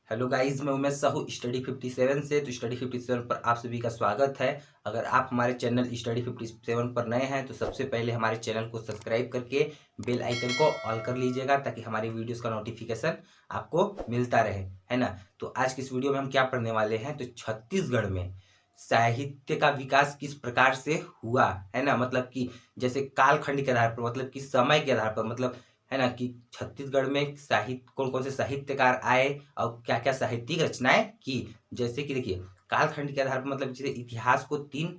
Hello guys, मैं Umesh Sahu study 57 से। तो स्टडी 57 पर आप सभी का स्वागत है। अगर आप हमारे चैनल स्टडी 57 पर नए हैं तो सबसे पहले हमारे चैनल को सब्सक्राइब करके बेल आइकन को ऑल कर लीजिएगा ताकि हमारी वीडियोस का नोटिफिकेशन आपको मिलता रहे, है ना। तो आज की इस वीडियो में हम क्या पढ़ने वाले हैं, तो छत्तीसगढ़ में साहित्य का विकास किस प्रकार से हुआ, है ना। मतलब कि जैसे कालखंड के आधार पर, मतलब कि समय के आधार पर, मतलब है ना, कि छत्तीसगढ़ में साहित्य कौन कौन से साहित्यकार आए और क्या क्या साहित्यिक रचनाएं की। जैसे कि देखिए, कालखंड के आधार पर मतलब जैसे इतिहास को 3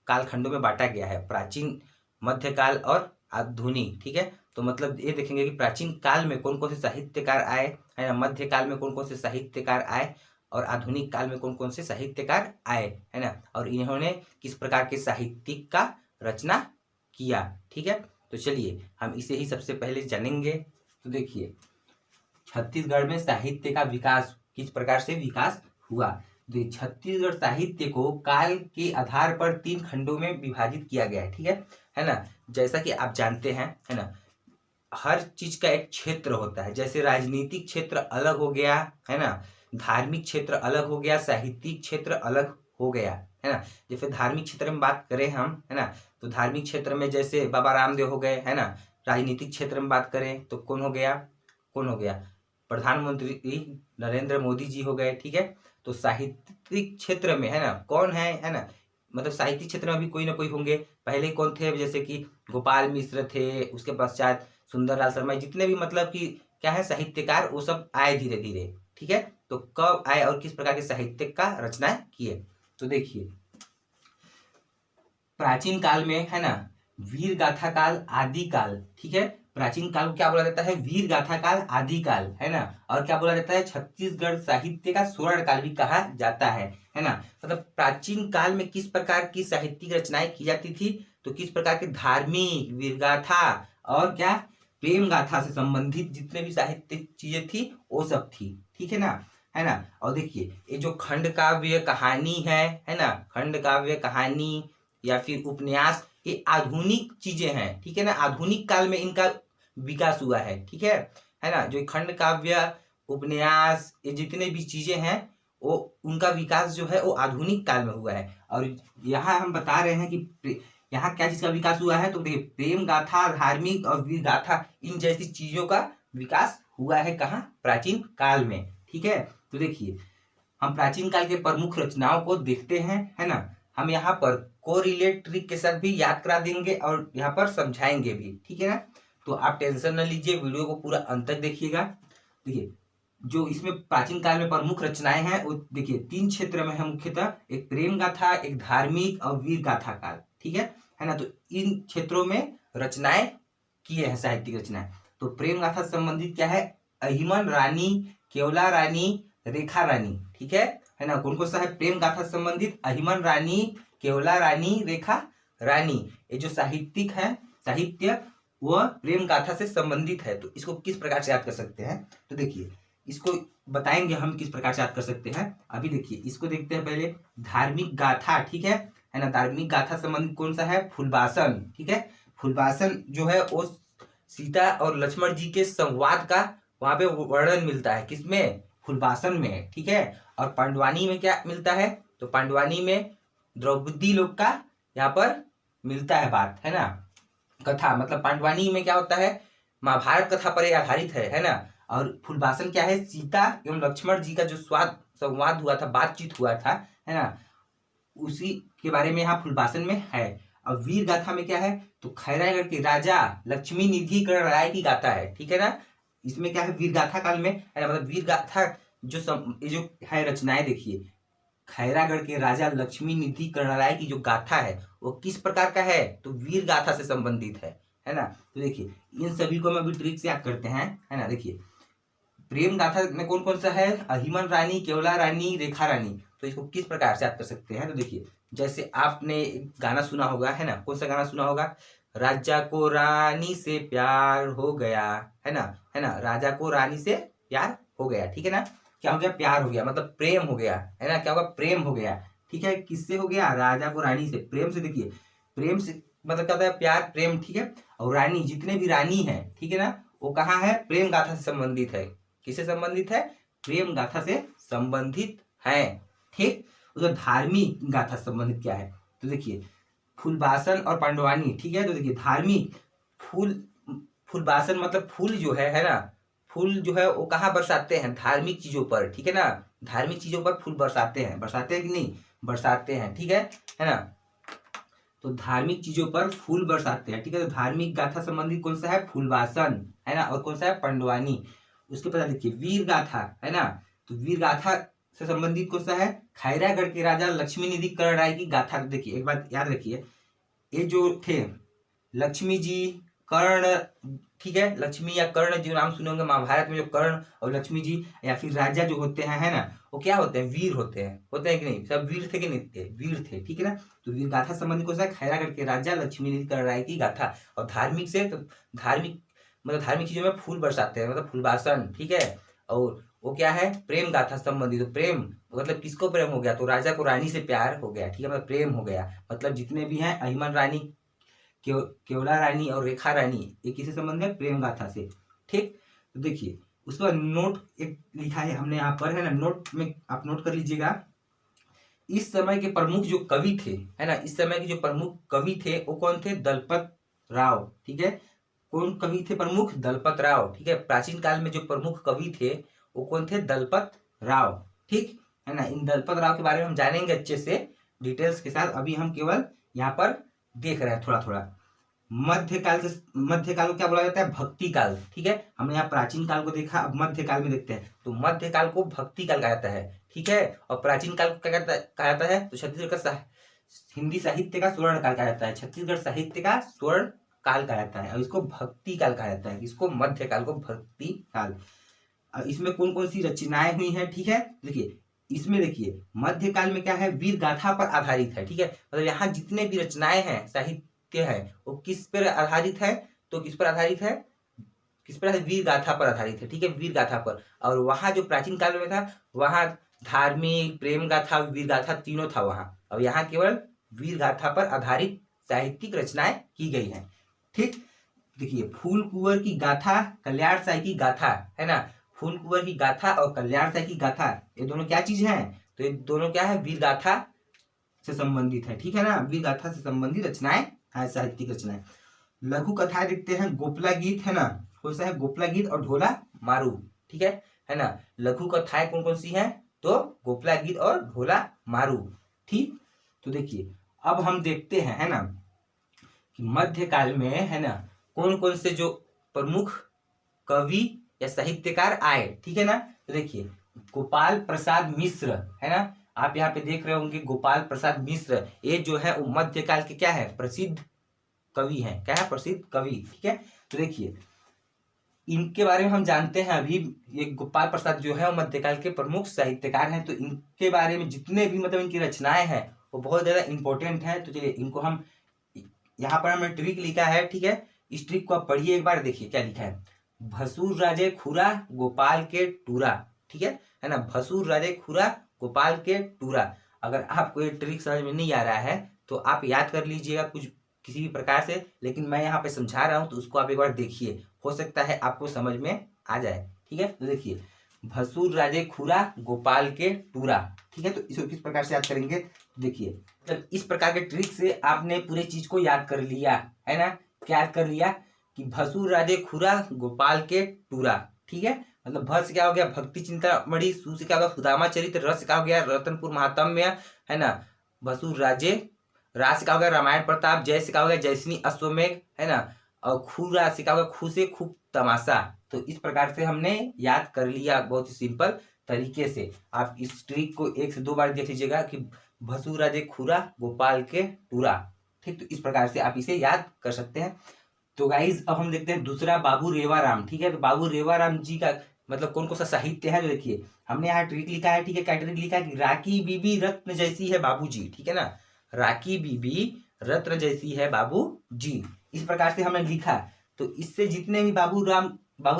कालखंडों में बांटा गया है, प्राचीन, मध्यकाल और आधुनिक। ठीक है, तो मतलब ये देखेंगे कि प्राचीन काल में कौन कौन से साहित्यकार आए, है ना, मध्यकाल में कौन कौन से साहित्यकार आए और आधुनिक काल में कौन कौन से साहित्यकार आए, है ना, और इन्होंने किस प्रकार के साहित्यिक का रचना किया। ठीक है, तो चलिए हम इसे ही सबसे पहले जानेंगे। तो देखिए, छत्तीसगढ़ में साहित्य का विकास किस प्रकार से विकास हुआ। तो छत्तीसगढ़ साहित्य को काल के आधार पर 3 खंडों में विभाजित किया गया है। ठीक है ना। जैसा कि आप जानते हैं, है ना, हर चीज का एक क्षेत्र होता है। जैसे राजनीतिक क्षेत्र अलग हो गया, है ना, धार्मिक क्षेत्र अलग हो गया, साहित्यिक क्षेत्र अलग हो गया, है ना। जैसे धार्मिक क्षेत्र में बात करें हम, है ना, तो धार्मिक क्षेत्र में जैसे बाबा रामदेव हो गए, है ना। राजनीतिक क्षेत्र में बात करें तो कौन हो गया, प्रधानमंत्री नरेंद्र मोदी जी हो गए। ठीक है, तो साहित्यिक क्षेत्र में, है ना, कौन है ना, मतलब साहित्यिक क्षेत्र में भी कोई ना कोई होंगे। पहले कौन थे, जैसे कि गोपाल मिश्र थे, उसके पश्चात सुंदरलाल शर्मा, जितने भी मतलब कि क्या है साहित्यकार, वो सब आए धीरे धीरे। ठीक है, तो कब आए और किस प्रकार के साहित्य का रचनाएं किए। तो देखिए, प्राचीन काल में, है ना, वीर गाथा काल, आदि काल। ठीक है, प्राचीन काल को क्या बोला जाता है, वीर गाथा काल, आदि काल, है ना। और क्या बोला जाता है, छत्तीसगढ़ साहित्य का स्वर्ण काल भी कहा जाता है ना। मतलब प्राचीन काल में किस प्रकार की साहित्यिक रचनाएं की जाती थी, तो किस प्रकार की धार्मिक, वीर गाथा और क्या, प्रेम गाथा से संबंधित जितने भी साहित्यिक चीजें थी वो सब थी। ठीक है ना, है ना। और देखिए, ये जो खंड काव्य कहानी है ना, खंड काव्य कहानी या फिर उपन्यास, ये आधुनिक चीजें हैं। ठीक है ना, आधुनिक काल में इनका विकास हुआ है। ठीक है ना। जो खंड काव्य, उपन्यास, ये जितने भी चीजें हैं वो उनका विकास जो है वो आधुनिक काल में हुआ है। और यहाँ हम बता रहे हैं कि यहाँ क्या चीज का विकास हुआ है, तो देखिए, प्रेम गाथा, धार्मिक और वीर गाथा, इन जैसी चीजों का विकास हुआ है कहाँ, प्राचीन काल में। ठीक है, तो देखिए, हम प्राचीन काल के प्रमुख रचनाओं को देखते हैं, है ना। हम यहाँ पर कोरिलेट ट्रिक के साथ भी याद करा देंगे और यहाँ पर समझाएंगे भी। ठीक है ना, तो आप टेंशन न लीजिए, वीडियो को पूरा अंत तक देखिएगा। देखिए, जो इसमें प्राचीन काल में प्रमुख रचनाएं हैं वो देखिए 3 क्षेत्र में है मुख्यतः, एक प्रेम गाथा, एक धार्मिक और वीर गाथा काल। ठीक है ना। तो इन क्षेत्रों में रचनाएं किए हैं, साहित्यिक रचनाएं। तो प्रेम गाथा से संबंधित क्या है, अहिमन रानी, केवला रानी, रेखा रानी। ठीक है ना। कौन कौन सा है, प्रेम गाथा से संबंधित अहिमन रानी, केवला रानी, रेखा रानी। ये जो साहित्यिक है, साहित्य, वह प्रेम गाथा से संबंधित है। तो इसको किस प्रकार से याद कर सकते हैं, तो देखिए, इसको बताएंगे हम किस प्रकार से याद कर सकते हैं। अभी देखिए, इसको देखते हैं पहले, धार्मिक गाथा। ठीक है ना, धार्मिक गाथा संबंधित कौन सा है, फूलबासन। ठीक है, फूलबासन जो है वो सीता और लक्ष्मण जी के संवाद का वहां पे वर्णन मिलता है, किसमें, फूलबासन में। ठीक है, और पांडवानी में क्या मिलता है, तो पांडवानी में द्रौपदी लोग का यहाँ पर मिलता है बात, है ना, कथा। मतलब पांडवानी में क्या होता है, महाभारत कथा पर आधारित है ना। और फूलबासन क्या है, सीता एवं लक्ष्मण जी का जो संवाद हुआ था, बातचीत हुआ था, है ना, उसी के बारे में यहाँ फूलबासन में है। और वीर गाथा में क्या है, तो खैरागढ़ के राजा लक्ष्मी निधि कर्ण राय की गाथा है। ठीक है ना, इसमें क्या है, वीर गाथा काल में, है ना, मतलब वीर गाथा ये जो है रचनाएं, देखिए, खैरागढ़ के राजा लक्ष्मी निधि कर्ण राय की जो गाथा है वो किस प्रकार का है, तो वीर गाथा से संबंधित है ना। तो देखिए, इन सभी को हम अभी ट्रिक से याद करते हैं, है ना। देखिए, प्रेम गाथा में कौन कौन सा है, अहिमन रानी, केवला रानी, रेखा रानी। तो इसको किस प्रकार से याद कर सकते हैं, तो देखिए, जैसे आपने एक गाना सुना होगा, है ना, कौन सा गाना सुना होगा, राजा को रानी से प्यार हो गया, है ना, राजा को रानी से प्यार हो गया। ठीक है ना, क्या हो गया, प्यार हो गया, मतलब प्रेम हो गया, है ना, क्या होगा, प्रेम हो गया। ठीक है, किससे हो गया, राजा को रानी से, प्रेम से। देखिए, प्रेम से मतलब क्या होता है, प्यार, प्रेम। ठीक है, और रानी, जितने भी रानी है, ठीक है ना, वो कहाँ है, प्रेम गाथा से संबंधित है। किससे संबंधित है, प्रेम गाथा से संबंधित है। ठीक, उधर धार्मिक गाथा संबंधित क्या है, तो देखिए फूलवासन और पांडवानी। ठीक है, तो देखिए धार्मिक फूलवासन मतलब फूल जो है ना, फूल जो है वो कहाँ बरसाते हैं, धार्मिक चीजों पर। ठीक है ना, धार्मिक चीजों पर फूल बरसाते हैं, बरसाते हैं कि नहीं, बरसाते हैं। ठीक है ना, तो धार्मिक चीजों पर फूल बरसाते हैं। ठीक है, तो धार्मिक गाथा संबंधित कौन सा है, फूलवासन है ना, और कौन सा है, पांडवानी। उसके बाद देखिए वीर गाथा है ना, तो वीर गाथा से संबंधित कौन सा है, खैरागढ़ के राजा लक्ष्मी निधि कर्ण राय की गाथा। देखिए एक बात याद रखिए, ये जो थे लक्ष्मी जी, कर्ण, ठीक है, लक्ष्मी या कर्ण जो नाम सुने होंगे महाभारत में, जो कर्ण और लक्ष्मी जी या फिर राजा जो होते हैं, है ना, वो क्या होते हैं, वीर होते हैं कि नहीं, सब वीर थे कि नहीं थे, वीर थे। ठीक है ना, तो वीर गाथा संबंधी कौन सा, खैरागढ़ के राजा लक्ष्मी निधि कर्ण राय की गाथा। और धार्मिक से तो धार्मिक मतलब धार्मिक चीजों में फूल बरसाते हैं, मतलब फूलवासन। ठीक है, और वो क्या है, प्रेम गाथा संबंधी। तो प्रेम मतलब किसको प्रेम हो गया, तो राजा को रानी से प्यार हो गया। ठीक है, मतलब प्रेम हो गया, मतलब जितने भी हैं अहिमन रानी, केवला रानी और रेखा रानी, ये किससे संबंध है, प्रेम गाथा से। ठीक, तो देखिए उसके बाद नोट एक लिखा है हमने यहाँ पर, है ना, नोट में आप नोट कर लीजिएगा। इस समय के प्रमुख जो कवि थे, है ना, इस समय के जो प्रमुख कवि थे वो कौन थे, दलपत राव। ठीक है, कौन कवि थे प्रमुख, दलपत राव। ठीक है, प्राचीन काल में जो प्रमुख कवि थे वो कौन थे, दलपत राव। ठीक है ना, इन दलपत राव के बारे में हम जानेंगे अच्छे से डिटेल्स के साथ। अभी हम केवल यहाँ पर देख रहे हैं थोड़ा थोड़ा। मध्यकाल को क्या बोला जाता है, भक्ति काल। ठीक है, हमने यहाँ प्राचीन काल को देखा, अब मध्यकाल में देखते हैं। तो मध्यकाल को भक्ति काल कहा जाता है। ठीक है, और प्राचीन काल को क्या कहा जाता है, तो छत्तीसगढ़ का हिंदी साहित्य का स्वर्ण काल कहा जाता है, छत्तीसगढ़ साहित्य का स्वर्ण काल कहा जाता है, और इसको भक्ति काल कहा जाता है, इसको मध्यकाल को भक्ति काल। इसमें कौन कौन सी रचनाएं हुई हैं, ठीक है, देखिए इसमें देखिए मध्यकाल में क्या है, वीर गाथा पर आधारित है। ठीक है, मतलब यहाँ जितने भी रचनाएं हैं, साहित्य है, वो किस पर आधारित है, तो किस पर आधारित है, किस पर, वीर गाथा पर आधारित है। ठीक है, वीर गाथा पर। और वहां जो प्राचीन काल में था, वहां धार्मिक, प्रेम गाथा, वीर गाथा तीनों था वहां। और यहाँ केवल वीर गाथा पर आधारित साहित्यिक रचनाएं की गई हैं। ठीक, देखिए फूल कुंवर की गाथा, कल्याण साई की गाथा, है ना, फूल कुंवर की गाथा और कल्याण साई की गाथा, ये दोनों क्या चीज हैं, तो ये दोनों क्या है, वीर गाथा से संबंधित है। ठीक है ना, वीर गाथा से संबंधित रचनाएं है, साहित्यिक रचनाएं। लघु कथाएं देखते हैं, गोपला गीत, है ना, कौन सा है, गोपला गीत और ढोला मारू। ठीक है ना, लघु कथाएं कौन कौन सी हैं, तो गोपला गीत और ढोला मारू। ठीक, तो देखिए अब हम देखते हैं, है ना, कि मध्यकाल में, है ना, कौन कौन से जो प्रमुख कवि या साहित्यकार आए। ठीक है ना, तो देखिए गोपाल प्रसाद मिश्र, है ना, आप यहाँ पे देख रहे होंगे गोपाल प्रसाद मिश्र, ये जो है वो मध्यकाल के क्या है, प्रसिद्ध कवि हैं, क्या है, प्रसिद्ध कवि। ठीक है, तो देखिए इनके बारे में हम जानते हैं अभी। ये गोपाल प्रसाद जो है वो मध्यकाल के प्रमुख साहित्यकार हैं, तो इनके बारे में जितने भी मतलब इनकी रचनाएं हैं वो बहुत ज्यादा इंपॉर्टेंट है। तो चलिए इनको हम, यहाँ पर हमने ट्रिक लिखा है। ठीक है, इस ट्रिक को आप पढ़िए एक बार, देखिए क्या लिखा है, भसूर राजे खुरा गोपाल के टूरा। ठीक है ना, भसूर राजे खुरा गोपाल के टूरा। अगर आपको ये ट्रिक समझ में नहीं आ रहा है तो आप याद कर लीजिएगा कुछ किसी भी प्रकार से, लेकिन मैं यहाँ पे समझा रहा हूँ तो उसको आप एक बार देखिए, हो सकता है आपको समझ में आ जाए। ठीक है, तो देखिए भसूर राजे खुरा गोपाल के टूरा। ठीक है, तो इसको किस प्रकार से याद करेंगे, देखिए मतलब इस प्रकार के ट्रिक से आपने पूरे चीज को याद कर लिया, है ना, क्या याद कर लिया कि भसूर राजे खुरा गोपाल के टूरा। ठीक है, मतलब भ से क्या हो गया, भक्ति चिंतामणि, सु से क्या होगा, सुदामा चरित्र, र से क्या हो गया, रतनपुर महात्म्य, है ना, भसूर राजे, रा से क्या हो गया, रामायण प्रताप, जय से क्या हो गया, जयसिनी अश्वमेघ, है ना, और खू से क्या होगा, खू से खूब तमाशा। तो इस प्रकार से हमने याद कर लिया बहुत ही सिंपल तरीके से। आप इस ट्रिक को 1 से 2 बार देख लीजिएगा कि भसूर राजे खुरा गोपाल के टूरा। ठीक, तो इस प्रकार से आप इसे याद कर सकते हैं। तो गाइज अब हम देखते हैं दूसरा, बाबू रेवाराम। ठीक है, तो बाबू रेवाराम जी का मतलब कौन कौन सा साहित्य है, तो देखिए हमने यहाँ ट्रिक लिखा है। ठीक है, क्या ट्रिक लिखा है कि राकी बीबी रत्न जैसी है बाबू जी। ठीक है ना, राकी बीबी रत्न जैसी है बाबू जी, इस प्रकार से हमने लिखा। तो इससे जितने भी बाबू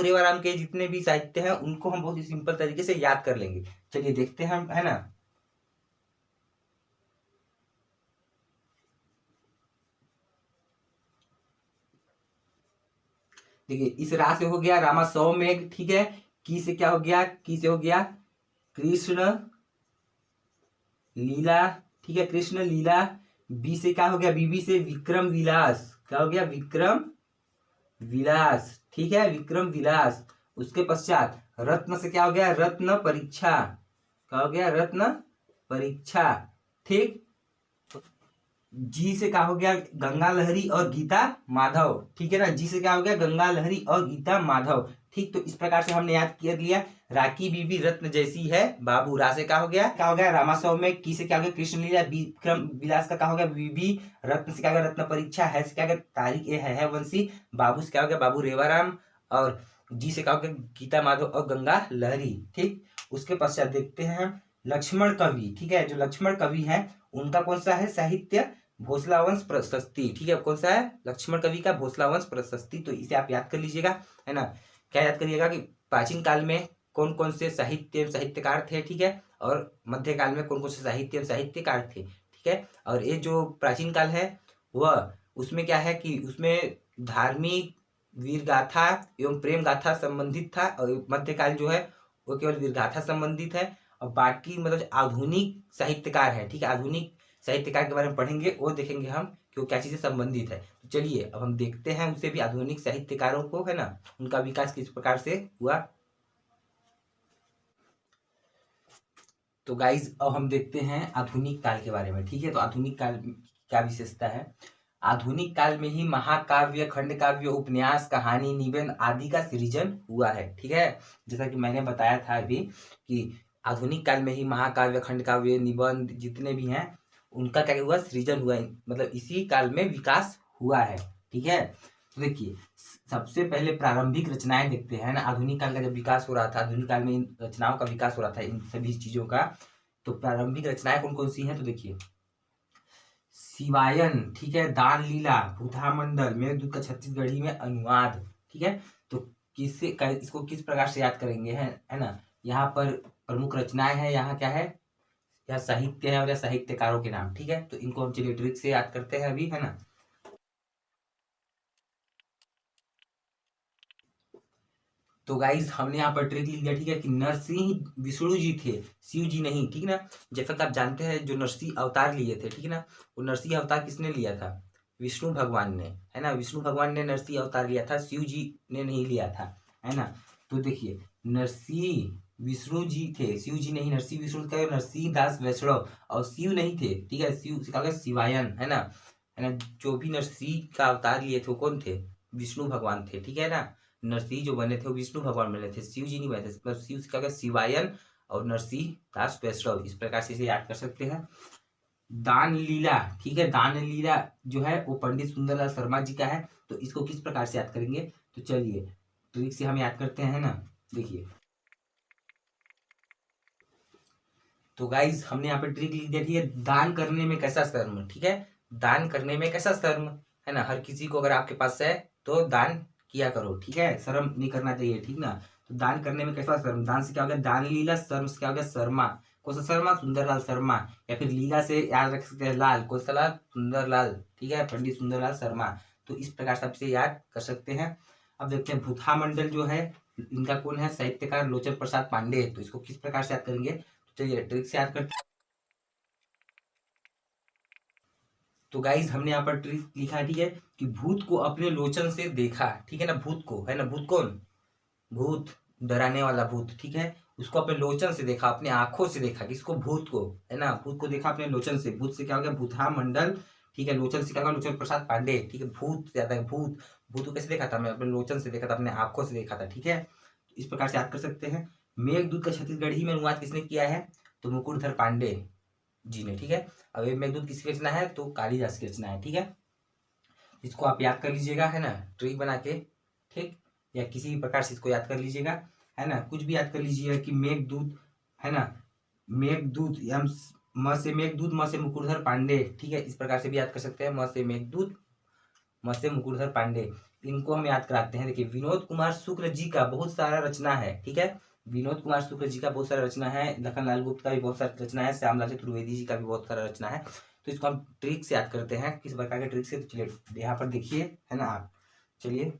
रेवाराम के जितने भी साहित्य हैं उनको हम बहुत ही सिंपल तरीके से याद कर लेंगे। चलिए देखते हैं हम, है ना, देखिए इस रा से हो गया रामा सौ मेघ। ठीक है, की से क्या हो गया, की से हो गया कृष्ण लीला, ठीक है, कृष्ण लीला। बी से क्या हो गया, बीबी से विक्रम विलास, क्या हो गया, विक्रम विलास, ठीक है, विक्रम विलास। उसके पश्चात रत्न से क्या हो गया, रत्न परीक्षा, क्या हो गया, रत्न परीक्षा, ठीक। जी से क्या हो गया, गंगा लहरी और गीता माधव, ठीक है ना, जी से क्या हो गया, गंगा लहरी और गीता माधव, ठीक। तो इस प्रकार से हमने याद कर लिया। राकी बीबी रत्न जैसी है बाबू, रा से क्या हो गया रामासव में, की से क्या हो गया, कृष्ण लीला, विक्रम विलास का क्या हो गया, बीबी, रत्न से क्या हो गया, रत्न परीक्षा, है से क्या हो गया, तारिक ए है वंशी, बाबू से क्या हो गया, बाबू रेवाराम, और जी से क्या हो गया, गीता माधव और गंगा लहरी, ठीक। उसके पश्चात देखते हैं हम लक्ष्मण कवि, ठीक है, जो लक्ष्मण कवि है उनका कौन सा है साहित्य, भोसलावंश प्रशस्ति, ठीक है, कौन सा है, लक्ष्मण कवि का भोसलावंश प्रशस्ति। तो इसे आप याद कर लीजिएगा, है ना। क्या याद करिएगा कि प्राचीन काल में कौन कौन से साहित्य साहित्यकार थे, ठीक है, और मध्यकाल में कौन कौन से साहित्य साहित्यकार थे, ठीक है। और ये जो प्राचीन काल है वह, उसमें क्या है कि उसमें धार्मिक, वीर गाथा एवं प्रेम गाथा संबंधित था, और मध्यकाल जो है वो केवल वीर गाथा संबंधित है, और बाकी मतलब आधुनिक साहित्यकार है, ठीक है, आधुनिक साहित्यकार के बारे में पढ़ेंगे, वो देखेंगे हम कि वो क्या चीजें संबंधित है। तो चलिए अब हम देखते हैं उसे भी, आधुनिक साहित्यकारों को, है ना, उनका विकास किस प्रकार से हुआ। तो गाइज अब हम देखते हैं आधुनिक काल के बारे में, ठीक है। तो आधुनिक काल क्या विशेषता है, आधुनिक काल में ही महाकाव्य, खंड काव्य, उपन्यास, कहानी, निबंध आदि का सृजन हुआ है, ठीक है। जैसा कि मैंने बताया था अभी कि आधुनिक काल में ही महाकाव्य, खंड काव्य, निबंध जितने भी हैं उनका क्या हुआ, सृजन हुआ, मतलब इसी काल में विकास हुआ है, ठीक है। तो देखिए सबसे पहले प्रारंभिक रचनाएं देखते हैं ना, आधुनिक काल का जब विकास हो रहा था, आधुनिक काल में इन रचनाओं का विकास हो रहा था, इन सभी चीजों का। तो प्रारंभिक रचनाएं कौन कौन सी हैं, तो देखिए शिवायन, ठीक है, दान लीला, भूथामंडल, मेघदूत का छत्तीसगढ़ी में अनुवाद, ठीक है। तो किससे इसको किस प्रकार से याद करेंगे, है ना। यहाँ पर प्रमुख रचनाएं हैं, यहाँ क्या है, या साहित्य है और या साहित्यकारों के नाम, ठीक है। तो इनको हम चलिए ट्रिक से याद करते हैं अभी, है ना। तो गाइज हमने यहाँ पर ट्रिक लिख दिया, ठीक है, कि नरसिंह विष्णु जी थे, शिव जी नहीं, ठीक ना। जैसा कि आप जानते हैं जो नरसिंह अवतार लिए थे, ठीक है ना, वो नरसिंह अवतार किसने लिया था, विष्णु भगवान ने, है ना, विष्णु भगवान ने नरसिंह अवतार लिया था, शिव जी ने नहीं लिया था, है ना। तो देखिए नरसिंह विष्णु जी थे, शिव जी नहीं, नरसिंह विष्णु का नरसिंह दास वैष्णव, और शिव नहीं थे, ठीक है, शिव का शिवायन, है ना। जो भी नरसिंह का अवतार लिए थे वो कौन थे, विष्णु भगवान थे, ठीक है ना। नरसिंह जो बने थे वो विष्णु भगवान बने थे, शिव जी नहीं बने थे, मतलब शिव का क्या, शिवायन और नरसिंह दास वैष्णव, इस प्रकार से इसे याद कर सकते हैं। दान लीला, ठीक है, दान लीला जो है वो पंडित सुंदरलाल शर्मा जी का है। तो इसको किस प्रकार से याद करेंगे, तो चलिए ट्रिक से हम याद करते हैं ना। देखिए तो गाइज हमने यहाँ पे ट्रिक लिख दिया, ठीक है, दान करने में कैसा शर्म, ठीक है, दान करने में कैसा शर्म, है ना। हर किसी को अगर आपके पास है तो दान किया करो, ठीक है, शर्म नहीं करना चाहिए, ठीक ना। तो दान करने में कैसा शर्म, दान से क्या हो गया दान लीला, शर्म से क्या हो गया शर्मा, कौन सा शर्मा, सुंदरलाल शर्मा, या फिर लीला से याद रख सकते हैं लाल, कौन सा लाल, सुंदरलाल, ठीक है, पंडित सुंदरलाल शर्मा। तो इस प्रकार से आप इसे याद कर सकते हैं। अब देखते हैं भूथा मंडल जो है इनका कौन है, साहित्यकार लोचन प्रसाद पांडे। तो इसको किस प्रकार से याद करेंगे, चलिए ट्रिक से याद करते। तो गाइज हमने यहाँ पर ट्रिक लिखा है, ठीक है, कि भूत को अपने लोचन से देखा, ठीक है ना, भूत को, है ना, भूत कौन, भूत डराने वाला भूत, ठीक है, उसको अपने लोचन से देखा, अपने आंखों से देखा, किसको, भूत को, है ना, भूत को देखा अपने लोचन से, भूत से क्या हो गया भूथा मंडल, ठीक है, लोचन से क्या होगा लोचन प्रसाद पांडे, ठीक है, भूत ज्यादा है, भूत, भूत को कैसे देखा था, मैं अपने लोचन से देखा था, अपने आंखों से देखा था, ठीक है। इस प्रकार से याद कर सकते हैं। मेघदूत का छत्तीसगढ़ी में अनुवाद किसने किया है, तो मुकुटधर पांडे जी ने, ठीक है। अब ये मेघदूत किसकी रचना है, तो कालिदास की रचना है, ठीक है। इसको आप याद कर लीजिएगा, है ना, ट्रिक बना के, ठीक, या किसी भी प्रकार से इसको याद कर लीजिएगा, है ना, कुछ भी याद कर लीजिएगा कि मेघदूत, है ना, मेघदूत या म से मेघदूत, म से मुकुटधर पांडे, ठीक है, इस प्रकार से भी याद कर सकते हैं, म से मेघदूत, म से मुकुटधर पांडे, इनको हम याद कराते हैं। देखिए विनोद कुमार शुक्ल जी का बहुत सारा रचना है, ठीक है, विनोद कुमार शुक्ल जी का बहुत सारा रचना है, लखनलाल गुप्त का भी बहुत सारा रचना है, श्यामलाल चतुर्वेदी जी का भी बहुत सारा रचना है। तो इसको हम ट्रिक से याद करते हैं, किस प्रकार के ट्रिक से, तो चलिए यहाँ पर देखिए, है ना आप, चलिए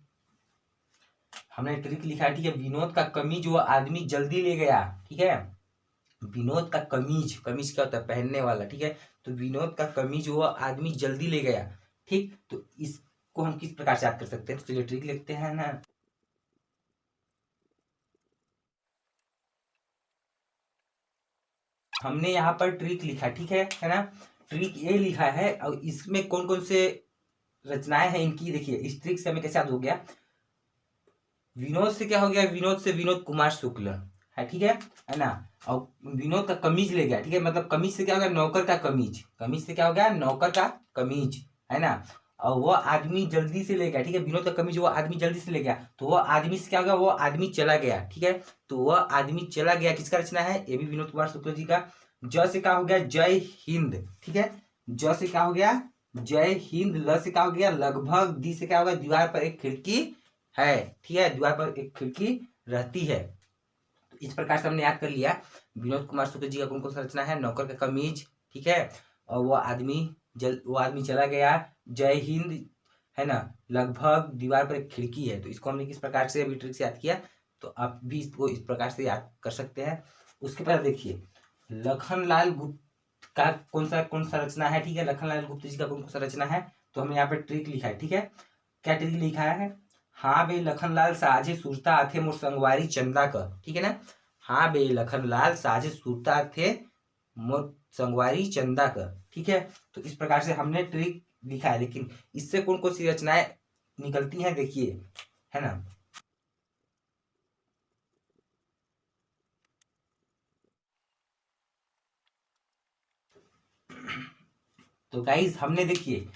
हमने ट्रिक लिखा है, ठीक है, विनोद का कमी जो आदमी जल्दी ले गया, ठीक है, विनोद का कमीज, कमीज क्या होता है, पहनने वाला, ठीक है। तो विनोद का कमीज वो आदमी जल्दी ले गया, ठीक। तो इसको हम किस प्रकार से याद कर सकते हैं, तो चलिए ट्रिक लिखते हैं ना। हमने यहाँ पर ट्रिक लिखा, ठीक है ना। ट्रिक ये लिखा है और इसमें कौन कौन से रचनाएं हैं इनकी, देखिए इस ट्रिक से हमें कैसे याद हो गया। विनोद से क्या हो गया, विनोद से विनोद कुमार शुक्ल है, ठीक है ना। और विनोद का कमीज ले गया, ठीक है, मतलब कमीज से क्या हो गया, नौकर का कमीज, कमीज से क्या हो गया, नौकर का कमीज, है ना। और वो आदमी जल्दी से ले गया, ठीक है, विनोद का कमीज वो आदमी जल्दी से ले गया, तो वो आदमी से क्या हो गया, वो आदमी चला गया, ठीक है। तो वह आदमी चला गया किसका रचना है, ये भी विनोद कुमार शुक्ल जी का। ज से क्या हो गया, जय हिंद, ठीक है। ज से क्या हो गया, जय हिंद। ल से क्या हो गया, लगभग। दी से क्या होगा, दीवार पर एक खिड़की है, ठीक है, दीवार पर एक खिड़की रहती है। तो इस प्रकार से हमने याद कर लिया विनोद कुमार शुक्ल जी का कौन कौन सा रचना है, नौकर का कमीज, ठीक है, और वो आदमी चला गया, जय हिंद, है ना, लगभग, दीवार पर एक खिड़की है। तो इसको हमने किस प्रकार से अभी ट्रिक से याद किया, तो आप भी इसको इस प्रकार से याद कर सकते हैं। उसके बाद देखिए लखनलाल गुप्त का कौन सा रचना है, ठीक है, लखनलाल गुप्त जी का कौन सा रचना है। तो हमने यहाँ पे ट्रिक लिखा है, ठीक है। क्या ट्रिक लिखा है, हाँ बे लखनलाल साझे सुरता आथे मोर संगवारी चंदा का, ठीक है ना। हाँ बे लखनलाल साझे सुरता थे मोर संगवारी चंदा का, ठीक है। तो इस प्रकार से हमने ट्रिक लिखा है, लेकिन इससे कौन कौन सी रचनाएं निकलती हैं, देखिए, है ना। तो गाइज हमने देखिए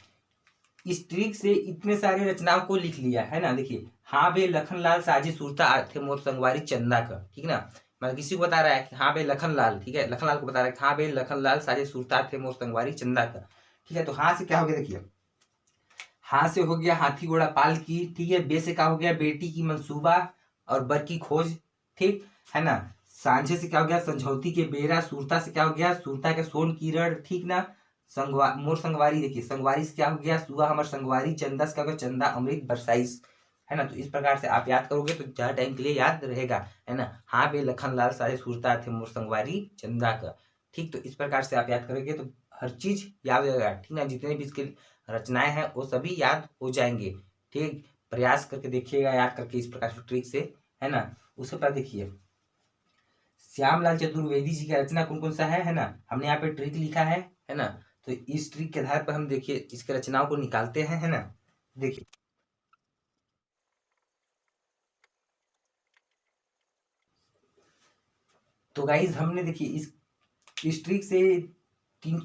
इस ट्रिक से इतने सारे रचनाओं को लिख लिया है ना। देखिए हाँ बे लखनलाल साझे सुरता थे मोर संगवारी चंदा का, ठीक है ना। मतलब किसी को बता रहा है कि हाँ बे लखनलाल, ठीक है, लखनलाल को बता रहा है कि हाँ बे लखनलाल साझे सुरता थे मोर संगवारी चंदा का, ठीक है। तो हाँ से क्या हो गया, देखिए हाँ से हो गया हाथी घोड़ा पाल की, ठीक है। बे से क्या हो गया, बेटी की मंसूबा और बर की खोज, ठीक है ना। सांझे से क्या हो गया, समझौती के बेरा। सुरता से क्या हो गया, सुरता के सोन किरण, ठीक ना। मोर संगवारी, देखिए संगवारी से क्या हो गया, सुहा हमार संगवारी। चंदा से क्या हो गया, चंदा अमृत बरसाइस, है ना। तो इस प्रकार से आप याद करोगे तो ज्यादा टाइम के लिए याद रहेगा, है ना। हाँ बे लखनलाल सारे सुरता थे मोर संगवारी चंदा का, ठीक। तो इस प्रकार से आप याद करोगे तो हर चीज याद हो जाएगा, ठीक ना। जितने भी इसके रचनाएं हैं वो सभी याद हो जाएंगे, ठीक। प्रयास करके देखिएगा याद करके इस प्रकार से ट्रिक से, है ना। उसके बाद देखिए श्यामलाल चतुर्वेदी जी का रचना कौन कौन सा है ना। हमने यहाँ पे ट्रिक लिखा है ना। तो इस ट्रिक के आधार पर हम देखिए इसके रचनाओं को निकालते हैं, है ना। देखिए तो गाइज हमने देखिए इस ट्रिक से तीन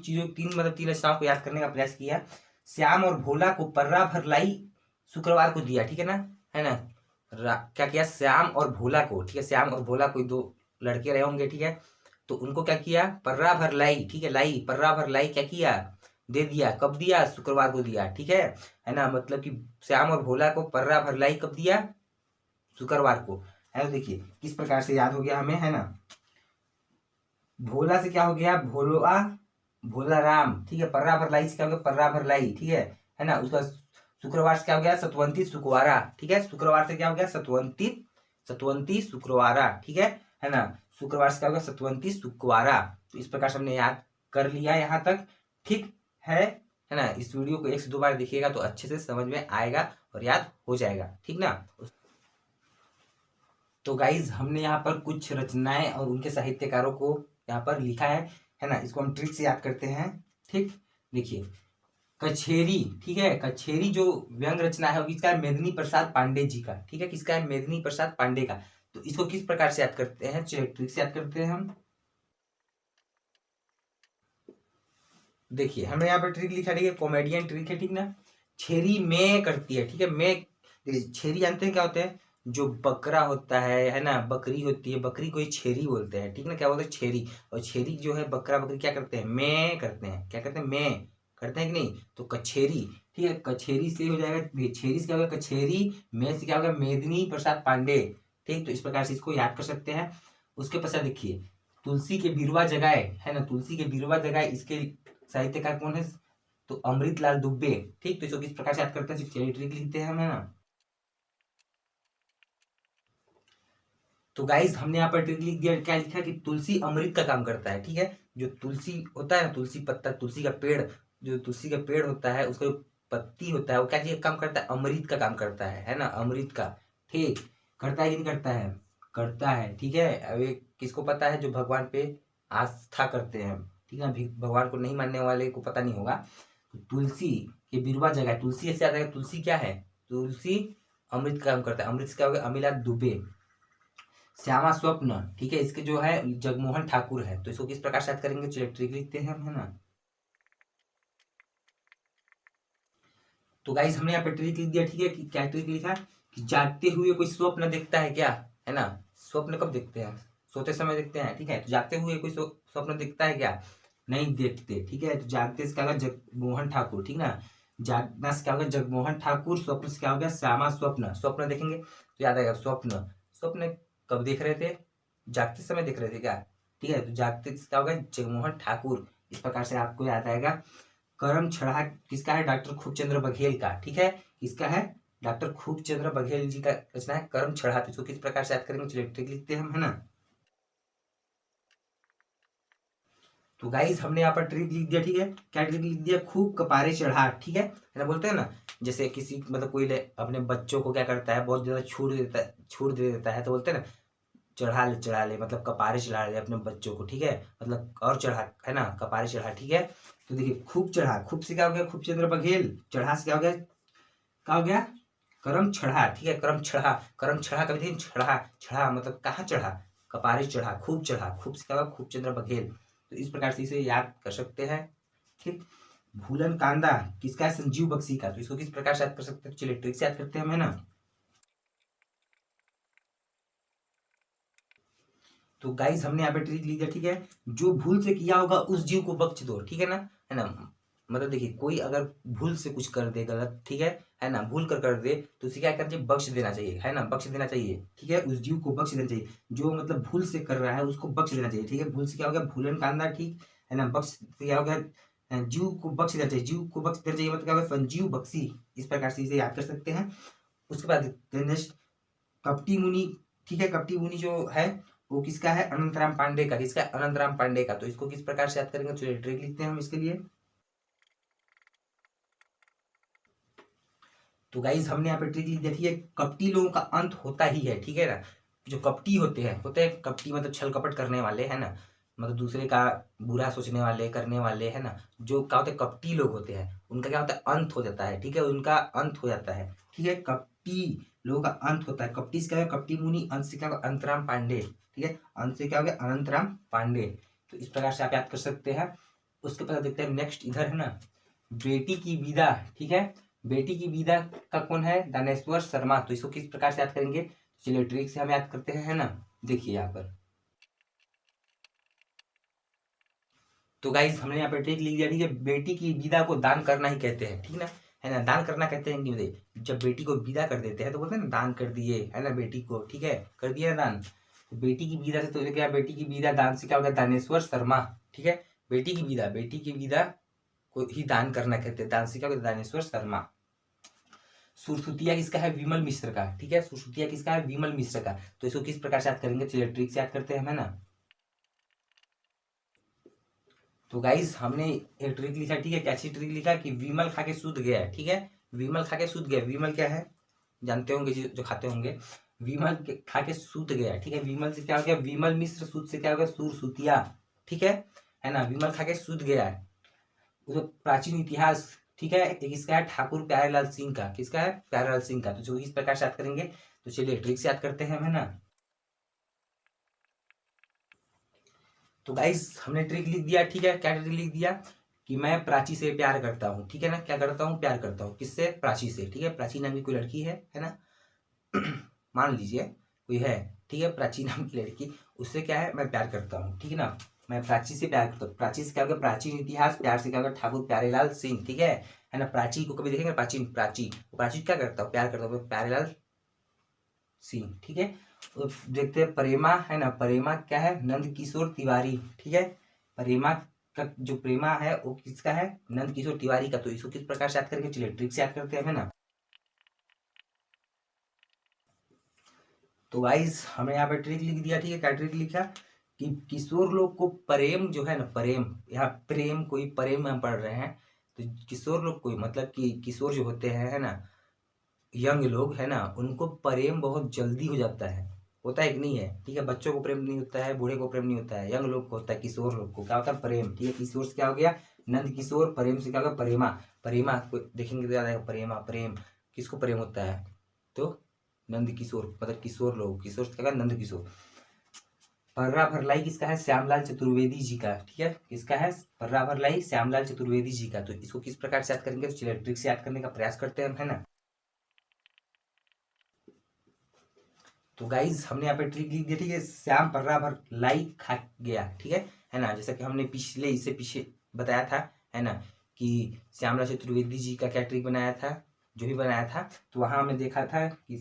रचनाओं को याद करने का प्रयास किया। श्याम और भोला को पर्रा भर लाई शुक्रवार को दिया, ठीक है ना, है ना। क्या किया, श्याम और भोला को, ठीक है, श्याम और भोला कोई दो लड़के रहे होंगे, ठीक है। तो उनको क्या किया, पर्रा भर लाई, ठीक है, लाई, पर्रा भर लाई क्या किया, दे दिया। कब दिया, शुक्रवार को दिया, ठीक है ना। मतलब कि श्याम और भोला को पर्रा भर लाई कब दिया, शुक्रवार को, है। तो देखिए किस प्रकार से याद हो गया हमें, है ना। भोला से क्या हो गया, भोला भोला राम, ठीक है। पर्रा भर लाई से क्या हो गया, पर्रा भर लाई, ठीक है ना। उसका शुक्रवार से क्या हो गया, सतवंती शुक्रवारा, ठीक है। शुक्रवार से क्या हो गया, सतवंती शुक्रवारा, ठीक है ना। शुक्रवार से क्या हो गया, सतवंती शुक्रवारा। तो इस प्रकार से हमने याद कर लिया यहाँ तक, ठीक है ना। इस वीडियो को 1 से 2 बार देखिएगा तो अच्छे से समझ में आएगा और याद हो जाएगा, ठीक ना। तो गाइज हमने यहाँ पर कुछ रचनाएं और उनके साहित्यकारों को यहाँ पर लिखा है ना। इसको हम ट्रिक से याद करते हैं, ठीक। देखिए कछेरी, ठीक है, कछेरी जो व्यंग रचना है वो किसका है, मेदिनी प्रसाद पांडे जी का, ठीक है। किसका है, मेदिनी प्रसाद पांडे का। तो इसको किस प्रकार से याद करते हैं, चलिए ट्रिक से याद करते हैं हम। देखिए हमने यहाँ पर ट्रिक लिखा, ठीक है, कॉमेडियन ट्रिक है, ठीक ना। छेरी में करती है, ठीक है, में। देखिए छेरी जानते हैं क्या होते हैं, जो बकरा होता है ना, बकरी होती है, बकरी को ही छेरी बोलते हैं, ठीक ना। क्या बोलते हैं, छेरी। और छेरी जो है बकरा बकरी क्या करते हैं, में करते हैं, क्या करते हैं, में करते हैं कि नहीं। तो कछेरी, ठीक है, कछेरी से हो जाएगा, छेरी से क्या होगा, कछेरी। में से क्या होगा, मेदिनी प्रसाद पांडे, ठीक। तो इस प्रकार से इसको याद कर सकते हैं। उसके पश्चात देखिए तुलसी के बिरवा जगाए, है ना, तुलसी के बिरवा जगाए, इसके साहित्यकार कौन है, तो अमृतलाल दुबे, ठीक। तो इसको किस प्रकार से याद करते हैं, चलिए ट्रिक लिखते हैं हम, है ना। तो गाइस हमने यहाँ पर ट्रिक लिख दिया, क्या लिखा कि तुलसी अमृत का काम करता है। ठीक है, जो तुलसी होता है ना, तुलसी पत्ता, तुलसी का पेड़, जो तुलसी का पेड़ होता है उसका जो पत्ती होता है वो क्या चीज काम करता है, अमृत का काम करता है ना, अमृत का। ठीक, करता है कि नहीं करता है, करता है। ठीक है, अब ये किसको पता है, जो भगवान पे आस्था करते हैं। ठीक है, भगवान को नहीं मानने वाले को पता नहीं होगा। तो तुलसी के बिरवा जगह तुलसी ऐसे आता है, तुलसी क्या है, तुलसी अमृत का काम करता है। अमृत से क्या हो गया, अमिला दुबे। श्यामा स्वप्न, ठीक है, इसके जो है जगमोहन ठाकुर है। तो इसको किस प्रकार से याद करेंगे, चलिए ट्रिक लिखते हैं हम, है ना। तो गाइस हमने यहाँ पे ट्रिक लिख दिया। ठीक है, कि क्या ट्रिक लिखा कि जागते हुए कोई स्वप्न देखता है क्या, है ना। स्वप्न कब देखते हैं, सोते समय देखते हैं। ठीक है, तो जागते हुए कोई स्वप्न दिखता है क्या, नहीं देखते। ठीक है, तो जागते से क्या होगा, जगमोहन ठाकुर। ठीक ना, जागना से क्या होगा, जगमोहन ठाकुर। स्वप्न से क्या हो गया, श्यामा स्वप्न। स्वप्न देखेंगे तो याद आएगा स्वप्न। स्वप्न कब देख रहे थे, जागते समय देख रहे थे क्या। ठीक है, तो जागते से क्या होगा, जगमोहन ठाकुर। इस प्रकार से आपको याद आएगा। करम छड़ा किसका है, डॉक्टर खूबचंद्र बघेल का। ठीक है, किसका है, डॉक्टर खूबचंद्र बघेल जी का रचना है करम छड़ा। तो इसको किस प्रकार से याद करेंगे, चलिए ट्रिक लिखते हैं हम, है ना। तो गाइस हमने यहाँ पर ट्रिक लिख दिया। ठीक है, क्या ट्रिक लिख दिया, खूब कपारे चढ़ा। ठीक है ना, बोलते हैं ना, जैसे किसी मतलब कोई अपने बच्चों को क्या करता है, बहुत ज्यादा छूट दे देता है, तो बोलते हैं ना, चढ़ा ले, मतलब कपारे चढ़ा ले अपने बच्चों को। ठीक है, मतलब और चढ़ा, है ना, कपारे चढ़ा। ठीक है, तो देखिए खूब चढ़ा, खूब से क्या हो गया, खूबचंद्र बघेल। चढ़ा से क्या हो गया, क्या हो गया, करम छढ़ा। ठीक है, करम छढ़ा, करम छढ़ा कभी थे, छढ़ा, छढ़ा मतलब कहाँ चढ़ा, कपारे चढ़ा, खूब चढ़ा। खूब से क्या होगा, खूबचंद्र बघेल। तो इस प्रकार से इसे याद कर सकते हैं। ठीक, भूलन कांदा किसका है, संजीव बख्शी का। तो इसको किस प्रकार से याद कर सकते हैं, चलिए ट्रिक से याद करते हैं हम, है ना। तो गाइस हमने यहाँ पे ट्रिक ली है। ठीक है, जो भूल से किया होगा उस जीव को बख्श दो। ठीक है ना, है ना, मतलब देखिए कोई अगर भूल से कुछ कर दे गलत, ठीक है ना, भूल कर दे, तो उसे क्या करना चाहिए, बख्श देना चाहिए, है ना, बख्श देना चाहिए। ठीक है, उस जीव को बख्श देना चाहिए, जो मतलब भूल से कर रहा है उसको बख्श देना चाहिए। ठीक है, भूल से क्या हो गया, भूलन कांदा। ठीक है ना, बख्श से क्या हो गया, जीव को बख्श देना चाहिए, जीव को बख्श देना चाहिए, मतलब क्या होगा, संजीव बख्शी। इस प्रकार से इसे याद कर सकते हैं। उसके बाद नेक्स्ट, कपटी मुनि। ठीक है, कपटी मुनि जो है वो किसका है, अनंतराम पांडे का। किसका, अनंतराम पांडे का। तो इसको किस प्रकार से याद करेंगे, चलिए ट्रिक लिखते हैं हम इसके लिए। तो गाइस हमने यहाँ पे ट्रिक लिख दिया। ठीक है, कपटी लोगों का अंत होता ही है। ठीक है ना, जो कपटी होते हैं कपटी मतलब छल कपट करने वाले, है ना, मतलब दूसरे का बुरा सोचने वाले, करने वाले, है ना, जो क्या होते हैं, कपटी लोग होते हैं, उनका क्या होता है, अंत हो जाता है। ठीक है, उनका अंत हो जाता है। ठीक है, कपटी लोगों का अंत होता है। कपटी से क्या है, कपटी मुनि। अंत से क्या होगा, अंतराम पांडे। ठीक है, अंत से क्या हो गया, अनंतराम पांडे। तो इस प्रकार से आप याद कर सकते हैं। उसके बाद देखते हैं नेक्स्ट, इधर है ना, बेटी की विदा। ठीक है, बेटी की विदा का कौन है, दानेश्वर शर्मा। तो इसको किस प्रकार से याद करेंगे, चलिए ट्रिक से हम याद करते हैं, है ना। देखिए यहाँ पर, तो गाइस हमने यहाँ पे ट्रिक लिख दिया। ठीक है, बेटी की विदा को दान करना ही कहते हैं। ठीक ना, है ना, दान करना कहते हैं। कि जब बेटी को विदा कर देते हैं तो बोलते हैं ना, दान कर दिए, है ना, बेटी को। ठीक है, कर दिया ना दान। तो बेटी की विदा से, तो क्या, बेटी की विदा दान से क्या होगा, दानेश्वर शर्मा। ठीक है, बेटी की विदा को ही दान करना कहते हैं। दान से क्या होगा, दानेश्वर शर्मा। सुरसुतिया किसका है, विमल मिश्र का। ठीक है, सुरसुतिया किसका है, विमल मिश्र का। तो इसको किस प्रकार से याद करेंगे, चलिए ट्रिक से याद करते हैं, है ना। तो गाइस हमने एक ट्रिक लिखा। ठीक है, कैसी ट्रिक लिखा कि विमल खा के सूत गया। ठीक है, विमल खा के सूत गया। विमल क्या है, जानते होंगे जो खाते होंगे। विमल खा के सूत गया। ठीक है, विमल से क्या हो गया, विमल मिश्र। सूत से क्या हो गया, सुरसुतिया। ठीक है ना, विमल खा के सूत गया है। उसका प्राचीन इतिहास। ठीक है, एक इसका है ठाकुर प्यारेलाल सिंह का। किसका है, प्यारेलाल सिंह का। तो जो इस प्रकार से याद करेंगे, तो चलिए ट्रिक से याद करते हैं हम, है ना। तो गाइस हमने ट्रिक लिख दिया। ठीक है, क्या ट्रिक लिख दिया कि मैं प्राची से प्यार करता हूँ। ठीक है ना, क्या करता हूँ, प्यार करता हूँ। किससे, प्राची से। ठीक है, प्राची नाम की कोई लड़की है ना, मान लीजिए कोई है। ठीक है, प्राची नाम की लड़की, उससे क्या है, मैं प्यार करता हूँ। ठीक है ना, मैं प्राची से प्यार करता हूँ। प्राची से क्या होगा, प्राचीन इतिहास। प्यार से क्या होगा, ठाकुर प्यारेलाल सिंह। ठीक है ना, प्राची को कभी देखेंगे, प्राचीन, प्राची, प्राची क्या करता हूँ, प्यार करता हूँ, प्यारेलाल सिंह। ठीक है, तो देखते हैं प्रेमा, है ना, प्रेमा क्या है, नंद किशोर तिवारी। ठीक है, प्रेमा का जो प्रेमा है वो किसका है, नंद किशोर तिवारी का। तो इसको किस प्रकार से याद करेंगे, चलिए ट्रिक से याद करते हैं, है ना। तो गाइस हमने यहाँ पे ट्रिक लिख दिया, ठीक है। क्या ट्रिक लिखा कि किशोर लोग को प्रेम जो है ना, प्रेम, यहाँ प्रेम कोई प्रेम हम पढ़ रहे हैं, तो किशोर लोग कोई मतलब कि किशोर जो होते हैं है ना, यंग लोग है ना, उनको प्रेम बहुत जल्दी हो जाता है, होता है कि नहीं है, ठीक है। बच्चों को प्रेम नहीं होता है, बूढ़े को प्रेम नहीं होता है, यंग लोग को होता है, किशोर लोग को क्या होता है, प्रेम, ठीक है। किशोर से क्या हो गया, नंद किशोर, प्रेम से क्या होगा, प्रेमा, प्रेमा को देखेंगे तो याद आएगा, प्रेमा, प्रेम, किसको प्रेम होता है, तो नंद किशोर, मतलब किशोर लोग, किशोर से क्या होगा, नंद किशोर। पर्रा भरलाई किसका है, श्यामलाल चतुर्वेदी जी का, ठीक है। किसका है, पर्रा भरलाई श्यामलाल चतुर्वेदी जी का। तो इसको किस प्रकार से याद करेंगे, तो चलिए ट्रिक से याद करने का प्रयास करते हैं, है ना। तो गाइज हमने यहाँ पे ट्रिक लिख दी, ठीक है। श्याम पर्रा भरलाई खा गया, ठीक है ना। जैसा कि हमने पिछले इससे पीछे बताया था, है ना, कि श्यामलाल चतुर्वेदी जी का क्या ट्रिक बनाया था, जो भी बनाया था, तो वहां हमने देखा था कि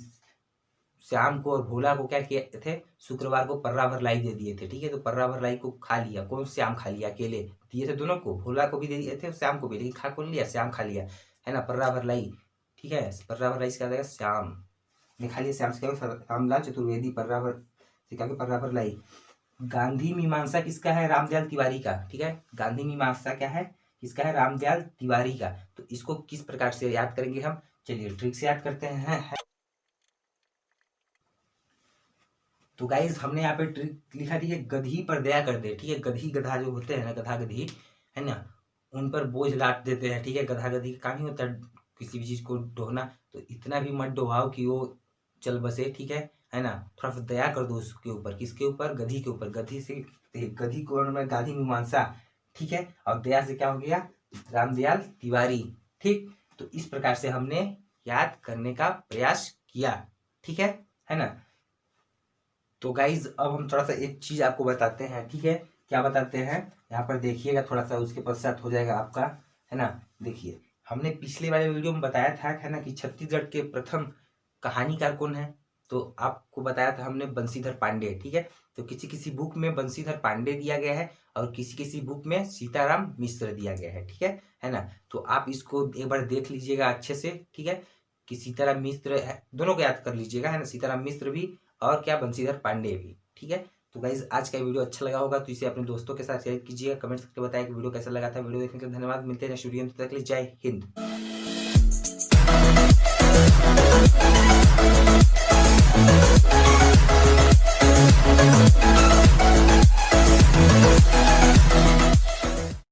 श्याम को और भोला को क्या किए थे, शुक्रवार को पर्रा भरलाई दे दिए थे, ठीक है। तो पर्रा भरलाई को खा लिया, कौन, श्याम खा लिया, अकेले दिए थे दोनों को, भोला को भी दे दिए थे, श्याम को भी, लेकिन खा कौन लिया, श्याम खा लिया, है ना, पर्रा भरलाई, ठीक है। पर्रा भरलाई से क्या देगा, श्याम ने खा लिया, श्याम से क्या, श्यामलाल चतुर्वेदी, पर्रा से क्या, पर्रा भरलाई। गांधी मीमांसा किसका है, रामदयाल तिवारी का, ठीक है। गांधी मीमांसा क्या है, किसका है, रामदयाल तिवारी का। तो इसको किस प्रकार से याद करेंगे हम, चलिए ट्रिक से याद करते हैं। तो गाइज हमने यहाँ पे ट्रिक लिखा, ठीक है, गधी पर दया कर दे, ठीक है। गधी गधा जो होते हैं ना, गधा गधी है ना, उन पर बोझ लाद देते हैं, ठीक है। गधा गधी का काम ही होता है किसी भी चीज को ढोना, तो इतना भी मत डोहाओ कि वो चल बसे, ठीक है ना। थोड़ा सा दया कर दो उसके ऊपर, किसके ऊपर, गधी के ऊपर। गधी से, गधी को गांधी मीमांसा, ठीक है, और दया से क्या हो गया, रामदयाल तिवारी, ठीक। तो इस प्रकार से हमने याद करने का प्रयास किया, ठीक है ना। तो गाइज अब हम थोड़ा सा एक चीज आपको बताते हैं, ठीक है। क्या बताते हैं, यहाँ पर देखिएगा थोड़ा सा, उसके पश्चात हो जाएगा आपका, है ना। देखिए हमने पिछले वाले वीडियो में बताया था, है ना, कि छत्तीसगढ़ के प्रथम कहानीकार कौन है, तो आपको बताया था हमने, बंशीधर पांडे, ठीक है। तो किसी किसी बुक में बंशीधर पांडे दिया गया है और किसी किसी बुक में सीताराम मिश्र दिया गया है, ठीक है ना। तो आप इसको एक बार देख लीजिएगा अच्छे से, ठीक है, कि सीताराम मिश्र है, दोनों को याद कर लीजिएगा, है ना, सीताराम मिश्र भी और क्या, बंशीधर पांडे भी, ठीक है। तो गाइज आज का वीडियो अच्छा लगा होगा तो इसे अपने दोस्तों के साथ शेयर कीजिएगा, कमेंट करके बताएं कि वीडियो कैसा लगा था। वीडियो देखने के लिए धन्यवाद, मिलते हैं नेक्स्ट वीडियो में, तब तक के लिए जय हिंद।